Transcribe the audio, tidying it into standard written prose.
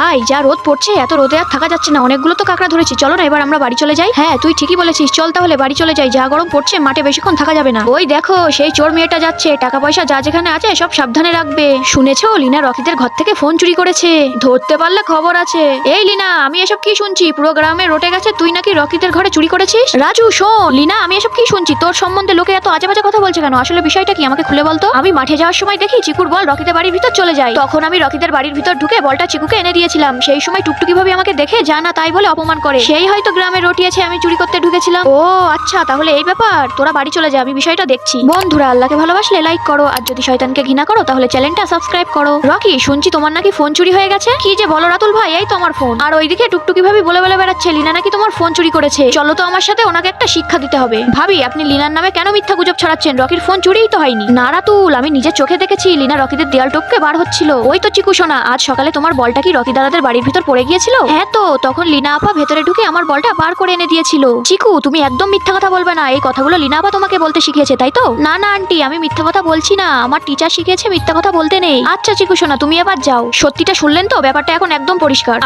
ভাই যা রোদ পড়ছে, এত রোদে আর থাকা যাচ্ছে না, অনেকগুলো তো কাঁকড়া ধরেছি, চলো না এবার আমরা বাড়ি চলে যাই। হ্যাঁ তুই ঠিকই বলেছিস, চল তাহলে বাড়ি চলে যাই, যা গরম পড়ছে মাঠে বেশিক্ষণ থাকা যাবে না। ওই দেখো সেই চোর মেয়েটা যাচ্ছে, টাকা পয়সা যা যেখানে আছে সব সাবধানে রাখবে। শুনেছো লিনা রকিদের ঘর থেকে ফোন চুরি করেছে, ধরতে পারলে খবর আছে। এই লিনা, আমি এসব কি শুনছি, পুরো গ্রামে রটে গেছে তুই নাকি রকিদের ঘরে চুরি করেছিস। রাজু শোন। লিনা, আমি এসব কি শুনছি, তোর সম্বন্ধে লোকে এত আজে বাজে কথা বলছে কেন, আসলে বিষয়টা কি আমাকে খুলে বলতো। আমি মাঠে যাওয়ার সময় দেখি চিকুর বল রকিদের বাড়ির ভিতর চলে যায়, তখন আমি রকিদের বাড়ির ভিতর ঢুকে বলটা চিকুকে এনে দিয়েছিলাম। সেই সময় টুকটুকি ভাবে আমাকে দেখে যা না তাই বলে অপমান করে, সেই হয়তো গ্রামে রটিয়েছে আমি চুরি করতে ঢুকেছিলাম। ও আচ্ছা, তাহলে এই ব্যাপার, তোরা বাড়ি চলে যা, আমি বিষয়টা দেখছি। বন্ধুরা, আল্লাহকে ভালোবাসলে লাইক করো, আর যদি শয়তানকে ঘৃণা করো তাহলে চ্যানেলটা সাবস্ক্রাইব করো। রকি, শুনছি তোমার নাকি ফোন চুরি হয়ে গেছে। কি যে বলো রাতুল ভাই, এই তো আমার ফোন। আর ওইদিকে টুকটুকি ভাবি বলে বলে বেড়াচ্ছে লিনা নাকি তোমার ফোন চুরি করেছে। চলো তো আমার সাথে, ওনাকে একটা শিক্ষা দিতে হবে। ভাবি, আপনি লিনার নামে কেন মিথ্যা গুজব ছড়াচ্ছেন, রকির ফোন চুরিই তো হয়নি। না রাতুল, আমি নিজের চোখে দেখেছি লিনা রকিদের দেয়াল টপকে বার হচ্ছিল। ওই তো চিকু সোনা, আজ সকালে তোমার বলটা কি রকি দাদাদের বাড়ির ভিতর পড়ে গিয়েছিল? হ্যাঁ তো, তখন লিনা আপা ভেতরে ঢুকে আমার বলটা বার করে এনে দিয়েছিল। চিকু, তুমি একদম মিথ্যা কথা বলবে না, এই কথাগুলো লিনা আপা তোমাকে বলতে শিখিয়েছে তাই তো? না না আন্টি, আমি মিথ্যা কথা বলছি না, আমার টিচার শিখিয়েছে মিথ্যা কথা বলতে নেই। আচ্ছা চিকু সোনা, তুমি এবার যাও। সত্যিটা শুনলেন তো, ব্যাপারটা এখন একদম পরিষ্কার।